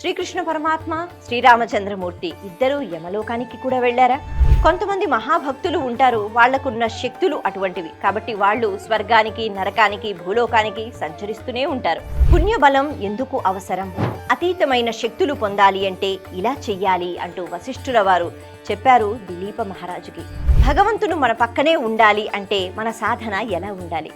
శ్రీకృష్ణ పరమాత్మ, శ్రీరామచంద్రమూర్తి ఇద్దరూ యమలోకానికి కూడా వెళ్ళారా? కొంతమంది మహాభక్తులు ఉంటారు, వాళ్లకున్న శక్తులు అటువంటివి. కాబట్టి వాళ్ళు స్వర్గానికి, నరకానికి, భూలోకానికి సంచరిస్తూనే ఉంటారు. పుణ్యబలం ఎందుకు అవసరం? అతీతమైన శక్తులు పొందాలి అంటే ఇలా చెయ్యాలి అంటూ వశిష్ఠుల వారు చెప్పారు దిలీప మహారాజుకి. భగవంతుడు మన పక్కనే ఉండాలి అంటే మన సాధన ఎలా ఉండాలి?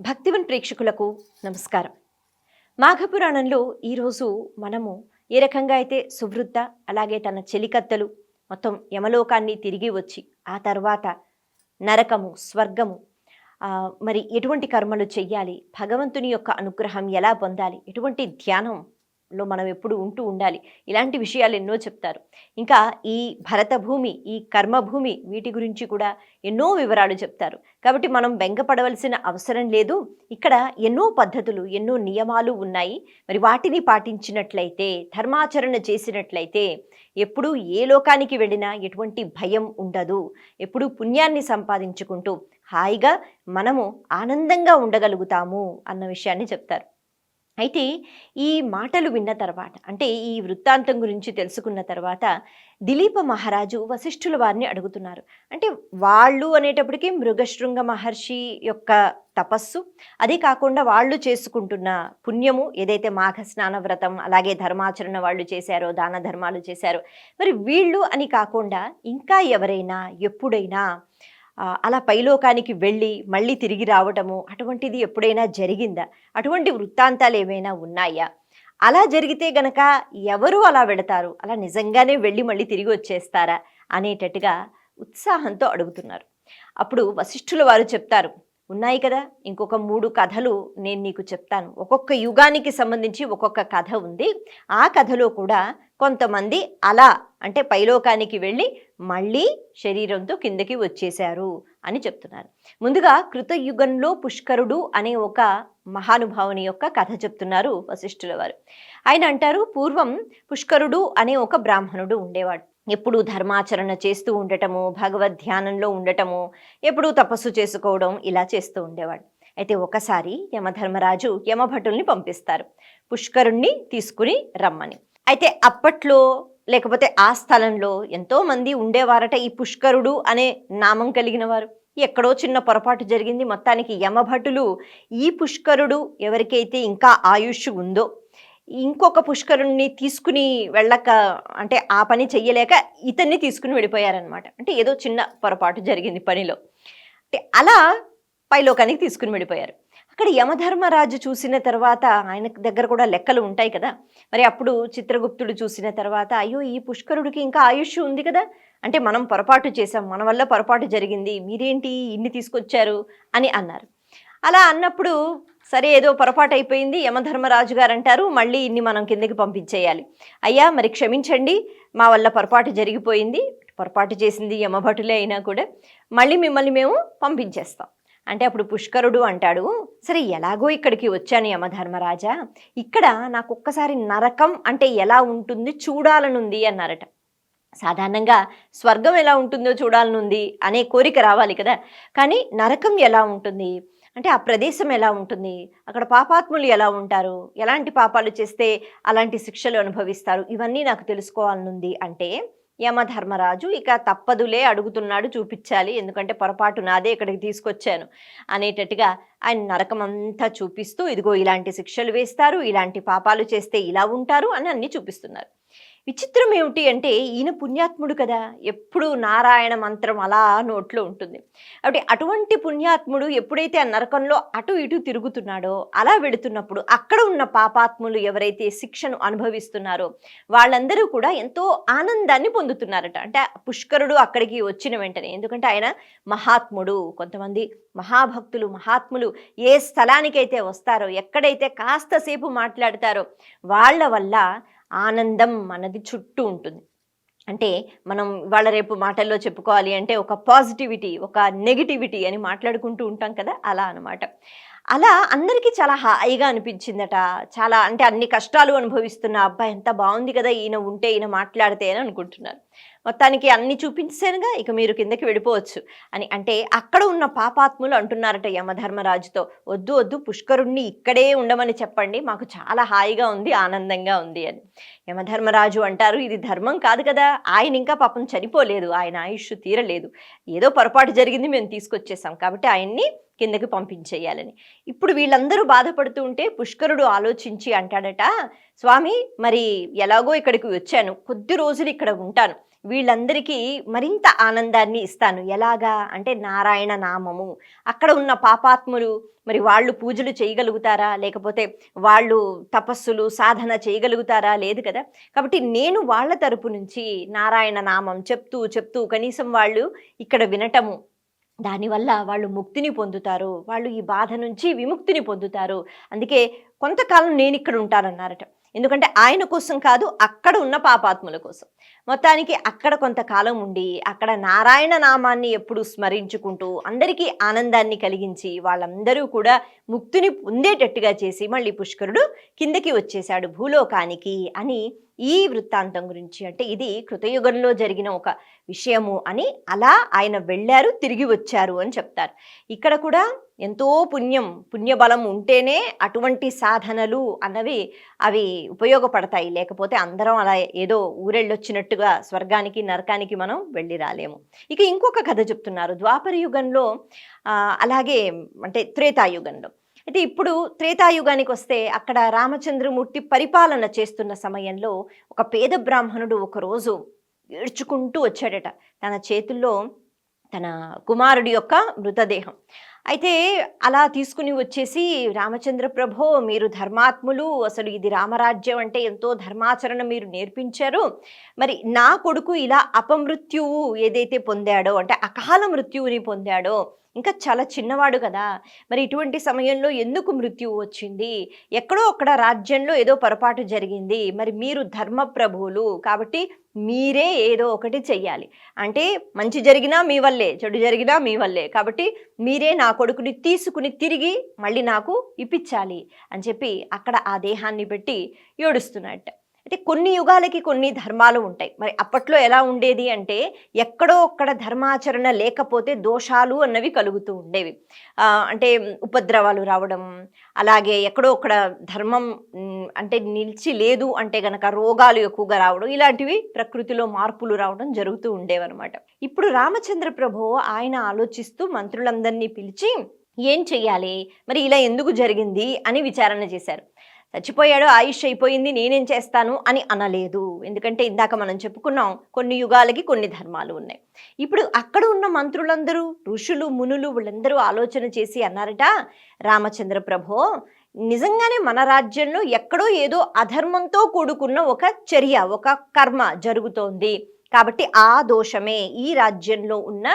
భక్తివన్ ప్రేక్షకులకు నమస్కారం. మాఘపురాణంలో ఈరోజు మనము ఏ రకంగా అయితే సువృద్ధ అలాగే తన చెలికత్తలు మొత్తం యమలోకాన్ని తిరిగి వచ్చి ఆ తర్వాత నరకము, స్వర్గము, మరి ఎటువంటి కర్మలు చెయ్యాలి, భగవంతుని యొక్క అనుగ్రహం ఎలా పొందాలి, ఎటువంటి ధ్యానంలో మనం ఎప్పుడు ఉంటూ ఉండాలి, ఇలాంటి విషయాలు ఎన్నో చెప్తారు. ఇంకా ఈ భరత భూమి, ఈ కర్మభూమి, వీటి గురించి కూడా ఎన్నో వివరాలు చెప్తారు. కాబట్టి మనం బెంగపడవలసిన అవసరం లేదు. ఇక్కడ ఎన్నో పద్ధతులు, ఎన్నో నియమాలు ఉన్నాయి. మరి వాటిని పాటించినట్లయితే, ధర్మాచరణ చేసినట్లయితే ఎప్పుడు ఏ లోకానికి వెళ్ళినా ఎటువంటి భయం ఉండదు. ఎప్పుడు పుణ్యాన్ని సంపాదించుకుంటూ హాయిగా మనము ఆనందంగా ఉండగలుగుతాము అన్న విషయాన్ని చెప్తారు. అయితే ఈ మాటలు విన్న తర్వాత, అంటే ఈ వృత్తాంతం గురించి తెలుసుకున్న తర్వాత దిలీప మహారాజు వశిష్ఠుల వారిని అడుగుతున్నారు. అంటే వాళ్ళు అనేటప్పటికీ మృగశృంగ మహర్షి యొక్క తపస్సు, అదే కాకుండా వాళ్ళు చేసుకుంటున్న పుణ్యము, ఏదైతే మాఘ స్నాన వ్రతం అలాగే ధర్మాచరణ వాళ్ళు చేశారో, దాన ధర్మాలు చేశారో, మరి వీళ్ళు అని కాకుండా ఇంకా ఎవరైనా ఎప్పుడైనా అలా పైలోకానికి వెళ్ళి మళ్ళీ తిరిగి రావటము అటువంటిది ఎప్పుడైనా జరిగిందా? అటువంటి వృత్తాంతాలు ఏమైనా ఉన్నాయా? అలా జరిగితే గనక ఎవరు అలా వెళతారు? అలా నిజంగానే వెళ్ళి మళ్ళీ తిరిగి వచ్చేస్తారా అనేటట్టుగా ఉత్సాహంతో అడుగుతున్నారు. అప్పుడు వశిష్ఠుల వారు చెప్తారు, ఉన్నాయి కదా, ఇంకొక 3 కథలు నేను నీకు చెప్తాను. ఒక్కొక్క యుగానికి సంబంధించి ఒక్కొక్క కథ ఉంది. ఆ కథలో కూడా కొంతమంది అలా అంటే పైలోకానికి వెళ్ళి మళ్ళీ శరీరంతో కిందకి వచ్చేశారు అని చెప్తున్నారు. ముందుగా కృతయుగంలో పుష్కరుడు అనే ఒక మహానుభావుని యొక్క కథ చెప్తున్నారు వశిష్ఠుల వారు. ఆయన అంటారు, పూర్వం పుష్కరుడు అనే ఒక బ్రాహ్మణుడు ఉండేవాడు. ఎప్పుడూ ధర్మాచరణ చేస్తూ ఉండటము, భగవద్ ధ్యానంలో ఉండటము, ఎప్పుడూ తపస్సు చేసుకోవడం ఇలా చేస్తూ ఉండేవాడు. అయితే ఒకసారి యమధర్మరాజు యమభటుల్ని పంపిస్తారు పుష్కరుణ్ణి తీసుకుని రమ్మని. అయితే అప్పట్లో లేకపోతే ఆ స్థలంలో ఎంతో మంది ఉండేవారట ఈ పుష్కరుడు అనే నామం కలిగిన వారు. ఎక్కడో చిన్న పొరపాటు జరిగింది. మొత్తానికి యమభటులు ఈ పుష్కరుడు ఎవరికైతే ఇంకా ఆయుష్ ఉందో ఇంకొక పుష్కరుణ్ణి తీసుకుని వెళ్ళక, అంటే ఆ పని చెయ్యలేక ఇతన్ని తీసుకుని వెళ్ళిపోయారనమాట. అంటే ఏదో చిన్న పొరపాటు జరిగింది పనిలో. అంటే అలా పైలోకానికి తీసుకుని వెళ్ళిపోయారు. అక్కడ యమధర్మరాజు చూసిన తర్వాత, ఆయన దగ్గర కూడా లెక్కలు ఉంటాయి కదా, మరి అప్పుడు చిత్రగుప్తుడు చూసిన తర్వాత, అయ్యో ఈ పుష్కరుడికి ఇంకా ఆయుష్ ఉంది కదా, అంటే మనం పొరపాటు చేసాం, మన వల్ల పొరపాటు జరిగింది, మీరేంటి ఇన్ని తీసుకొచ్చారు అని అన్నారు. అలా అన్నప్పుడు సరే ఏదో పొరపాటు అయిపోయింది. యమధర్మరాజు గారు అంటారు, మళ్ళీ ఇన్ని మనం కిందకి పంపించేయాలి. అయ్యా మరి క్షమించండి, మా వల్ల పొరపాటు జరిగిపోయింది, పొరపాటు చేసింది యమభటులే అయినా కూడా మళ్ళీ మిమ్మల్ని మేము పంపించేస్తాం అంటే అప్పుడు పుష్కరుడు అంటాడు, సరే ఎలాగో ఇక్కడికి వచ్చాను యమధర్మరాజా, ఇక్కడ నాకు ఒక్కసారి నరకం అంటే ఎలా ఉంటుంది చూడాలనుంది అన్నారట. సాధారణంగా స్వర్గం ఎలా ఉంటుందో చూడాలనుంది అనే కోరిక రావాలి కదా, కానీ నరకం ఎలా ఉంటుంది అంటే ఆ ప్రదేశం ఎలా ఉంటుంది, అక్కడ పాపాత్ములు ఎలా ఉంటారు, ఎలాంటి పాపాలు చేస్తే అలాంటి శిక్షలు అనుభవిస్తారు, ఇవన్నీ నాకు తెలుసుకోవాలనుంది అంటే యమధర్మరాజు ఇక తప్పదులే, అడుగుతున్నాడు చూపించాలి, ఎందుకంటే పొరపాటు నాదే ఇక్కడికి తీసుకొచ్చాను అనేటట్టుగా ఆయన నరకం అంతా చూపిస్తూ, ఇదిగో ఇలాంటి శిక్షలు వేస్తారు, ఇలాంటి పాపాలు చేస్తే ఇలా ఉంటారు అని అన్నీ చూపిస్తున్నారు. విచిత్రం ఏమిటి అంటే ఈయన పుణ్యాత్ముడు కదా, ఎప్పుడు నారాయణ మంత్రం అలా నోట్లో ఉంటుంది. కాబట్టి అటువంటి పుణ్యాత్ముడు ఎప్పుడైతే ఆ నరకంలో అటు ఇటు తిరుగుతున్నాడో, అలా వెళుతున్నప్పుడు అక్కడ ఉన్న పాపాత్ములు ఎవరైతే శిక్షను అనుభవిస్తున్నారో వాళ్ళందరూ కూడా ఎంతో ఆనందాన్ని పొందుతున్నారట. అంటే పుష్కరుడు అక్కడికి వచ్చిన వెంటనే, ఎందుకంటే ఆయన మహాత్ముడు, కొంతమంది మహాభక్తులు మహాత్ములు ఏ స్థలానికైతే వస్తారో, ఎక్కడైతే కాస్తసేపు మాట్లాడతారో వాళ్ళ వల్ల ఆనందం మనది చుట్టూ ఉంటుంది. అంటే మనం వాళ్ళ రేపు మాటల్లో చెప్పుకోవాలి అంటే ఒక పాజిటివిటీ, ఒక నెగిటివిటీ అని మాట్లాడుకుంటూ ఉంటాం కదా, అలా అనమాట. అలా అందరికీ చాలా హాయిగా అనిపించిందట. చాలా అంటే అన్ని కష్టాలు అనుభవిస్తున్న అబ్బాయి ఎంత బాగుంది కదా ఈయన ఉంటే, ఈయన మాట్లాడితే అని అనుకుంటున్నారు. మొత్తానికి అన్ని చూపించానుగా, ఇక మీరు కిందకి వెళ్ళిపోవచ్చు అని. అంటే అక్కడ ఉన్న పాపాత్ములు అంటున్నారట యమధర్మరాజుతో, వద్దు వద్దు, పుష్కరుణ్ణి ఇక్కడే ఉండమని చెప్పండి, మాకు చాలా హాయిగా ఉంది, ఆనందంగా ఉంది అని. యమధర్మరాజు అంటారు, ఇది ధర్మం కాదు కదా, ఆయన ఇంకా పాపం చనిపోలేదు, ఆయన ఆయుష్ తీరలేదు, ఏదో పొరపాటు జరిగింది, మేము తీసుకొచ్చేసాం, కాబట్టి ఆయన్ని కిందకి పంపించేయాలని. ఇప్పుడు వీళ్ళందరూ బాధపడుతూ ఉంటే పుష్కరుడు ఆలోచించి అంటాడట, స్వామి మరి ఎలాగో ఇక్కడికి వచ్చాను, కొద్ది రోజులు ఇక్కడ ఉంటాను, వీళ్ళందరికీ మరింత ఆనందాన్ని ఇస్తాను. ఎలాగా అంటే నారాయణ నామము. అక్కడ ఉన్న పాపాత్ములు మరి వాళ్ళు పూజలు చేయగలుగుతారా, లేకపోతే వాళ్ళు తపస్సులు సాధన చేయగలుగుతారా, లేదు కదా. కాబట్టి నేను వాళ్ళ తరపు నుంచి నారాయణ నామం చెప్తూ చెప్తూ కనీసం వాళ్ళు ఇక్కడ వినటము, దానివల్ల వాళ్ళు ముక్తిని పొందుతారు, వాళ్ళు ఈ బాధ నుంచి విముక్తిని పొందుతారు, అందుకే కొంతకాలం నేను ఇక్కడ ఉంటానన్నారట. ఎందుకంటే ఆయన కోసం కాదు, అక్కడ ఉన్న పాపాత్ముల కోసం. మొత్తానికి అక్కడ కొంతకాలం ఉండి అక్కడ నారాయణ నామాన్ని ఎప్పుడు స్మరించుకుంటూ అందరికీ ఆనందాన్ని కలిగించి వాళ్ళందరూ కూడా ముక్తిని పొందేటట్టుగా చేసి మళ్ళీ పుష్కరుడు కిందకి వచ్చేశాడు భూలోకానికి అని ఈ వృత్తాంతం గురించి. అంటే ఇది కృతయుగంలో జరిగిన ఒక విషయము అని, అలా ఆయన వెళ్ళారు, తిరిగి వచ్చారు అని చెప్తారు. ఇక్కడ కూడా ఎంతో పుణ్యబలం ఉంటేనే అటువంటి సాధనలు అన్నవి అవి ఉపయోగపడతాయి, లేకపోతే అందరం అలా ఏదో ఊరెళ్ళొచ్చినట్టుగా స్వర్గానికి నరకానికి మనం వెళ్ళి రాలేము. ఇక ఇంకొక కథ చెప్తున్నారు ద్వాపర యుగంలో, అలాగే అంటే త్రేతాయుగంలో. అయితే ఇప్పుడు త్రేతాయుగానికి వస్తే అక్కడ రామచంద్రమూర్తి పరిపాలన చేస్తున్న సమయంలో ఒక పేద బ్రాహ్మణుడు ఒకరోజు ఏడ్చుకుంటూ వచ్చాడట, తన చేతుల్లో తన కుమారుడి యొక్క మృతదేహం. అయితే అలా తీసుకుని వచ్చేసి, రామచంద్ర ప్రభో మీరు ధర్మాత్ములు, అసలు ఇది రామరాజ్యం అంటే ఎంతో ధర్మాచరణ మీరు నేర్పించారు, మరి నా కొడుకు ఇలా అపమృత్యువు ఏదైతే పొందాడో, అంటే అకాల మృత్యువుని పొందాడో, ఇంకా చాలా చిన్నవాడు కదా, మరి ఇటువంటి సమయంలో ఎందుకు మృత్యువు వచ్చింది, ఎక్కడో అక్కడ రాజ్యంలో ఏదో పొరపాటు జరిగింది, మరి మీరు ధర్మప్రభువులు కాబట్టి మీరే ఏదో ఒకటి చెయ్యాలి, అంటే మంచి జరిగినా మీ వల్లే, చెడు జరిగినా మీ వల్లే, కాబట్టి మీరే నా కొడుకుని తీసుకుని తిరిగి మళ్ళీ నాకు ఇప్పించాలి అని చెప్పి అక్కడ ఆ దేహాన్ని పెట్టి ఏడుస్తున్నట్ట. అయితే కొన్ని యుగాలకి కొన్ని ధర్మాలు ఉంటాయి. మరి అప్పట్లో ఎలా ఉండేది అంటే, ఎక్కడో ఒక్కడ ధర్మాచరణ లేకపోతే దోషాలు అన్నవి కలుగుతూ ఉండేవి. అంటే ఉపద్రవాలు రావడం, అలాగే ఎక్కడో ఒక్కడ ధర్మం అంటే నిలిచి లేదు అంటే గనక రోగాలు ఎక్కువగా రావడం, ఇలాంటివి ప్రకృతిలో మార్పులు రావడం జరుగుతూ ఉండేవన్నమాట. ఇప్పుడు రామచంద్ర ప్రభు ఆయన ఆలోచిస్తూ మంత్రులందరినీ పిలిచి ఏం చెయ్యాలి, మరి ఇలా ఎందుకు జరిగింది అని విచారణ చేశారు. చచ్చిపోయాడు, ఆయుష్ అయిపోయింది, నేనేం చేస్తాను అని అనలేదు. ఎందుకంటే ఇందాక మనం చెప్పుకున్నాం, కొన్ని యుగాలకి కొన్ని ధర్మాలు ఉన్నాయి. ఇప్పుడు అక్కడ ఉన్న మంత్రులందరూ, ఋషులు మునులు వీళ్ళందరూ ఆలోచన చేసి అన్నారట, రామచంద్ర ప్రభో నిజంగానే మన రాజ్యంలో ఎక్కడో ఏదో అధర్మంతో కూడుకున్న ఒక చర్య, ఒక కర్మ జరుగుతోంది, కాబట్టి ఆ దోషమే ఈ రాజ్యంలో ఉన్న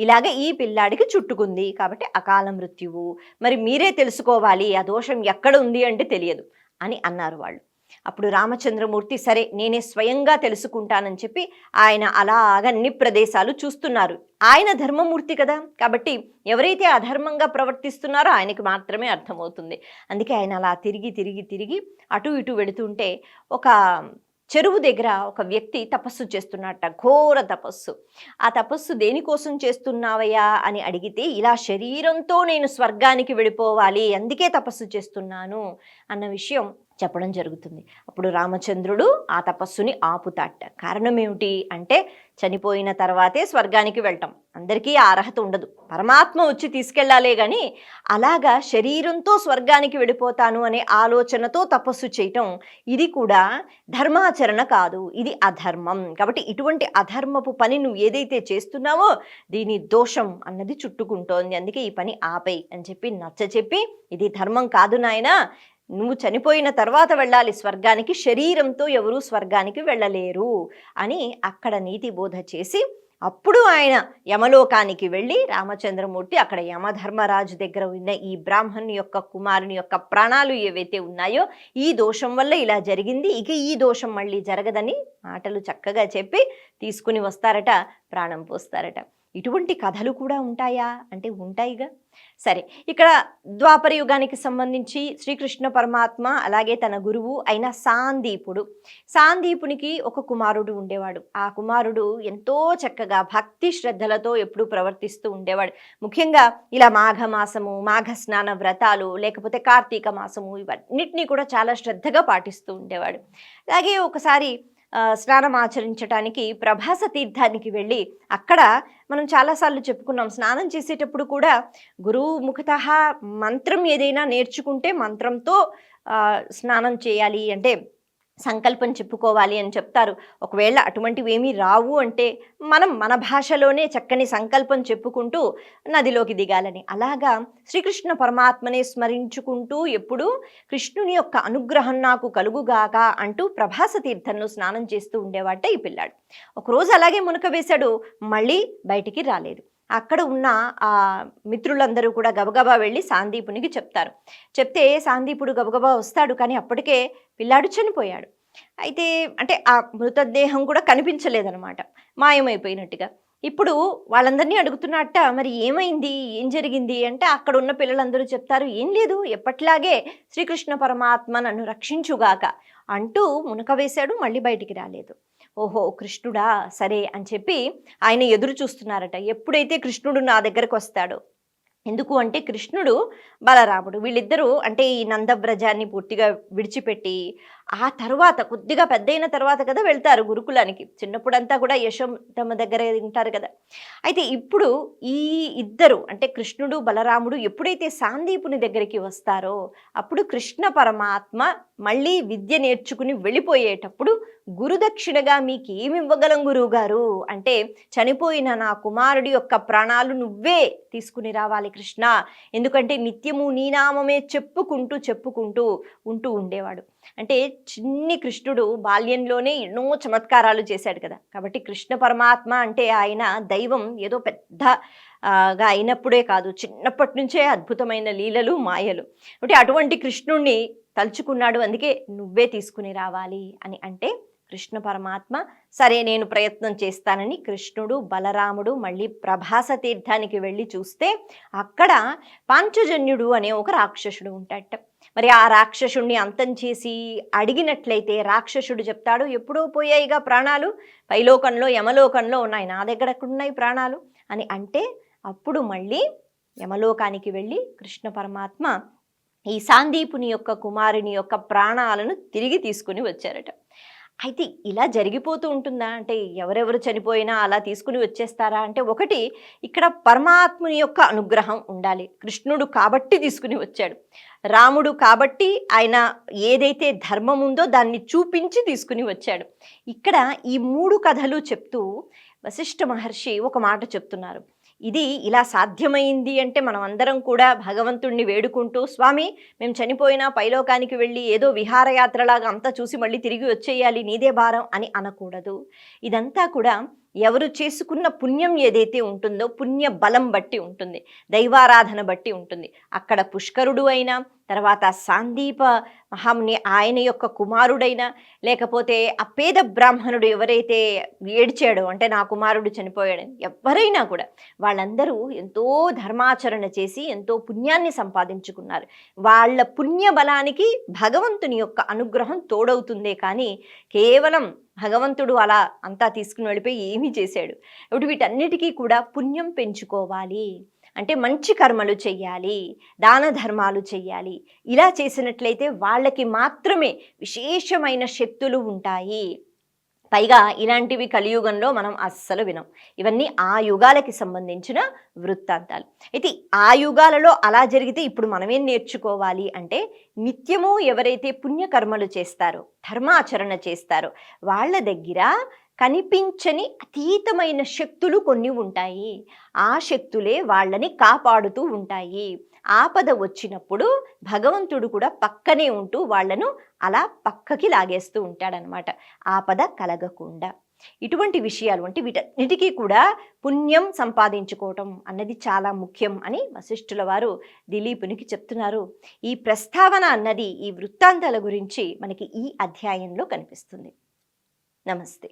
ఇలాగే ఈ పిల్లాడికి చుట్టుకుంది, కాబట్టి అకాల మృత్యువు, మరి మీరే తెలుసుకోవాలి ఆ దోషం ఎక్కడ ఉంది అంటే తెలియదు అని అన్నారు వాళ్ళు. అప్పుడు రామచంద్రమూర్తి సరే నేనే స్వయంగా తెలుసుకుంటానని చెప్పి ఆయన అలాగ అన్ని ప్రదేశాలు చూస్తున్నారు. ఆయన ధర్మమూర్తి కదా, కాబట్టి ఎవరైతే అధర్మంగా ప్రవర్తిస్తున్నారో ఆయనకి మాత్రమే అర్థమవుతుంది. అందుకే ఆయన అలా తిరిగి తిరిగి తిరిగి అటు ఇటు వెళుతుంటే ఒక చెరువు దగ్గర ఒక వ్యక్తి తపస్సు చేస్తున్నట్ట, ఘోర తపస్సు. ఆ తపస్సు దేనికోసం చేస్తున్నావయ్యా అని అడిగితే, ఇలా శరీరంతో నేను స్వర్గానికి వెళ్ళిపోవాలి అందుకే తపస్సు చేస్తున్నాను అన్న విషయం చెప్పడం జరుగుతుంది. అప్పుడు రామచంద్రుడు ఆ తపస్సుని ఆపుతాట. కారణం ఏమిటి అంటే, చనిపోయిన తర్వాతే స్వర్గానికి వెళ్ళటం అందరికీ ఆ అర్హత ఉండదు, పరమాత్మ వచ్చి తీసుకెళ్లాలే కానీ అలాగా శరీరంతో స్వర్గానికి వెళ్ళిపోతాను అనే ఆలోచనతో తపస్సు చేయటం ఇది కూడా ధర్మాచరణ కాదు, ఇది అధర్మం. కాబట్టి ఇటువంటి అధర్మపు పని నువ్వు ఏదైతే చేస్తున్నావో దీని దోషం అన్నది చుట్టుకుంటోంది, అందుకే ఈ పని ఆపేయి అని చెప్పి నచ్చచెప్పి, ఇది ధర్మం కాదు నాయనా, నువ్వు చనిపోయిన తర్వాత వెళ్ళాలి స్వర్గానికి, శరీరంతో ఎవరూ స్వర్గానికి వెళ్ళలేరు అని అక్కడ నీతి బోధ చేసి, అప్పుడు ఆయన యమలోకానికి వెళ్ళి రామచంద్రమూర్తి అక్కడ యమధర్మరాజు దగ్గర ఉన్న ఈ బ్రాహ్మణుని యొక్క కుమారుని యొక్క ప్రాణాలు ఏవైతే ఉన్నాయో ఈ దోషం వల్ల ఇలా జరిగింది, ఇక ఈ దోషం మళ్ళీ జరగదని మాటలు చక్కగా చెప్పి తీసుకుని వస్తారట, ప్రాణం పోస్తారట. ఇటువంటి కథలు కూడా ఉంటాయా అంటే ఉంటాయిగా. సరే, ఇక్కడ ద్వాపర యుగానికి సంబంధించి శ్రీకృష్ణ పరమాత్మ అలాగే తన గురువు అయిన సాందీపునికి ఒక కుమారుడు ఉండేవాడు. ఆ కుమారుడు ఎంతో చక్కగా భక్తి శ్రద్ధలతో ఎప్పుడూ ప్రవర్తిస్తూ ఉండేవాడు. ముఖ్యంగా ఇలా మాఘమాసము, మాఘ స్నాన వ్రతాలు, లేకపోతే కార్తీక మాసము, ఇవన్నిటినీ కూడా చాలా శ్రద్ధగా పాటిస్తూ ఉండేవాడు. అలాగే ఒకసారి స్నానం ఆచరించడానికి ప్రభాస తీర్థానికి వెళ్ళి అక్కడ మనం చాలాసార్లు చెప్పుకున్నాం, స్నానం చేసేటప్పుడు కూడా గురువు ముఖతః మంత్రం ఏదైనా నేర్చుకుంటే మంత్రంతో స్నానం చేయాలి అంటే సంకల్పం చెప్పుకోవాలి అని చెప్తారు. ఒకవేళ అటువంటివి ఏమీ రావు అంటే మనం మన భాషలోనే చక్కని సంకల్పం చెప్పుకుంటూ నదిలోకి దిగాలని. అలాగా శ్రీకృష్ణ పరమాత్మనే స్మరించుకుంటూ ఎప్పుడూ కృష్ణుని యొక్క అనుగ్రహం నాకు కలుగుగాక అంటూ ప్రభాస తీర్థంలో స్నానం చేస్తూ ఉండేవాట ఈ పిల్లాడు. ఒకరోజు అలాగే మునక వేశాడు, మళ్ళీ బయటికి రాలేదు. అక్కడ ఉన్న ఆ మిత్రులందరూ కూడా గబగబా వెళ్ళి సాందీపునికి చెప్తారు. చెప్తే సాందీపుడు గబగబా వస్తాడు, కానీ అప్పటికే పిల్లాడు చనిపోయాడు. అయితే అంటే ఆ మృతదేహం కూడా కనిపించలేదన్నమాట, మాయమైపోయినట్టుగా. ఇప్పుడు వాళ్ళందరినీ అడుగుతున్నట్ట, మరి ఏమైంది, ఏం జరిగింది అంటే అక్కడ ఉన్న పిల్లలందరూ చెప్తారు, ఏం లేదు, ఎప్పట్లాగే శ్రీకృష్ణ పరమాత్మ నన్ను రక్షించుగాక అంటూ మునక వేశాడు, మళ్ళీ బయటికి రాలేదు. ఓహో, కృష్ణుడా, సరే అని చెప్పి ఆయన ఎదురు చూస్తున్నారట, ఎప్పుడైతే కృష్ణుడు నా దగ్గరకు వస్తాడో. ఎందుకు అంటే కృష్ణుడు, బలరాముడు వీళ్ళిద్దరూ అంటే ఈ నందవ్రజాన్ని పూర్తిగా విడిచిపెట్టి ఆ తర్వాత కొద్దిగా పెద్దయిన తర్వాత కదా వెళ్తారు గురుకులానికి. చిన్నప్పుడంతా కూడా యశోదమ్మ దగ్గర ఉంటారు కదా. అయితే ఇప్పుడు ఈ ఇద్దరు అంటే కృష్ణుడు బలరాముడు ఎప్పుడైతే సాందీపుని దగ్గరికి వస్తారో అప్పుడు కృష్ణ పరమాత్మ మళ్ళీ విద్య నేర్చుకుని వెళ్ళిపోయేటప్పుడు గురుదక్షిణగా మీకు ఏమి ఇవ్వగలం గురువు గారు అంటే, చనిపోయిన నా కుమారుడి యొక్క ప్రాణాలు నువ్వే తీసుకుని రావాలి కృష్ణ, ఎందుకంటే నిత్యము నీ నామమే చెప్పుకుంటూ ఉంటూ ఉండేవాడు. అంటే చిన్ని కృష్ణుడు బాల్యంలోనే ఎన్నో చమత్కారాలు చేశాడు కదా. కాబట్టి కృష్ణ పరమాత్మ అంటే ఆయన దైవం ఏదో పెద్దగా అయినప్పుడే కాదు, చిన్నప్పటి నుంచే అద్భుతమైన లీలలు మాయలు. అంటే అటువంటి కృష్ణుణ్ణి తలుచుకున్నాడు, అందుకే నువ్వే తీసుకుని రావాలి అని అంటే కృష్ణ పరమాత్మ సరే నేను ప్రయత్నం చేస్తానని కృష్ణుడు బలరాముడు మళ్ళీ ప్రభాస తీర్థానికి వెళ్ళి చూస్తే అక్కడ పాంచజన్యుడు అనే ఒక రాక్షసుడు ఉంటాడట. మరి ఆ రాక్షసుడిని అంతం చేసి అడిగినట్లయితే రాక్షసుడు చెప్తాడు, ఎప్పుడో పోయాయిగా ప్రాణాలు, పైలోకంలో యమలోకంలో ఉన్నాయి, నా దగ్గర ఎక్కడున్నాయి ప్రాణాలు అని అంటే అప్పుడు మళ్ళీ యమలోకానికి వెళ్ళి కృష్ణ పరమాత్మ ఈ సాందీపుని యొక్క కుమారుని యొక్క ప్రాణాలను తిరిగి తీసుకుని వచ్చారట. అయితే ఇలా జరిగిపోతూ ఉంటుందా అంటే, ఎవరెవరు చనిపోయినా అలా తీసుకుని వచ్చేస్తారా అంటే, ఒకటి ఇక్కడ పరమాత్ముని యొక్క అనుగ్రహం ఉండాలి. కృష్ణుడు కాబట్టి తీసుకుని వచ్చాడు, రాముడు కాబట్టి ఆయన ఏదైతే ధర్మం ఉందో దాన్ని చూపించి తీసుకుని వచ్చాడు. ఇక్కడ ఈ 3 కథలు చెప్తూ వశిష్ఠ మహర్షి ఒక మాట చెప్తున్నారు. ఇది ఇలా సాధ్యమైంది అంటే మనం అందరం కూడా భగవంతుణ్ణి వేడుకుంటూ, స్వామి మేము చనిపోయినా పైలోకానికి వెళ్ళి ఏదో విహారయాత్రలాగా అంతా చూసి మళ్ళీ తిరిగి వచ్చేయాలి, నీదే భారం అని అనకూడదు. ఇదంతా కూడా ఎవరు చేసుకున్న పుణ్యం ఏదైతే ఉంటుందో పుణ్య బలం బట్టి ఉంటుంది, దైవారాధన బట్టి ఉంటుంది. అక్కడ పుష్కరుడు అయినా, తర్వాత సాందీప మహాముని ఆయన యొక్క కుమారుడైనా, లేకపోతే ఆ పేద బ్రాహ్మణుడు ఎవరైతే ఏడ్చాడో అంటే నా కుమారుడు చనిపోయాడని, ఎవరైనా కూడా వాళ్ళందరూ ఎంతో ధర్మాచరణ చేసి ఎంతో పుణ్యాన్ని సంపాదించుకున్నారు. వాళ్ళ పుణ్య బలానికి భగవంతుని యొక్క అనుగ్రహం తోడవుతుందే కానీ కేవలం భగవంతుడు అలా అంతా తీసుకుని వెళ్ళిపోయి ఏమీ చేశాడు. ఇప్పుడు వీటన్నిటికీ కూడా పుణ్యం పెంచుకోవాలి అంటే మంచి కర్మలు చెయ్యాలి, దాన ధర్మాలు చెయ్యాలి. ఇలా చేసినట్లయితే వాళ్ళకి మాత్రమే విశేషమైన శక్తులు ఉంటాయి. పైగా ఇలాంటివి కలియుగంలో మనం అస్సలు వినం. ఇవన్నీ ఆ యుగాలకి సంబంధించిన వృత్తాంతాలు. అయితే ఆ యుగాలలో అలా జరిగితే ఇప్పుడు మనమేం నేర్చుకోవాలి అంటే, నిత్యము ఎవరైతే పుణ్యకర్మలు చేస్తారో, ధర్మాచరణ చేస్తారో వాళ్ళ దగ్గర కనిపించని అతీతమైన శక్తులు కొన్ని ఉంటాయి. ఆ శక్తులే వాళ్ళని కాపాడుతూ ఉంటాయి. ఆపద వచ్చినప్పుడు భగవంతుడు కూడా పక్కనే ఉంటూ వాళ్ళను అలా పక్కకి లాగేస్తూ ఉంటాడనమాట, ఆపద కలగకుండా. ఇటువంటి విషయాలు అంటే వీటన్నిటికీ కూడా పుణ్యం సంపాదించుకోవటం అన్నది చాలా ముఖ్యం అని వశిష్ఠుల వారు దిలీపునికి చెప్తున్నారు. ఈ ప్రస్తావన అన్నది ఈ వృత్తాంతాల గురించి మనకి ఈ అధ్యాయంలో కనిపిస్తుంది. నమస్తే.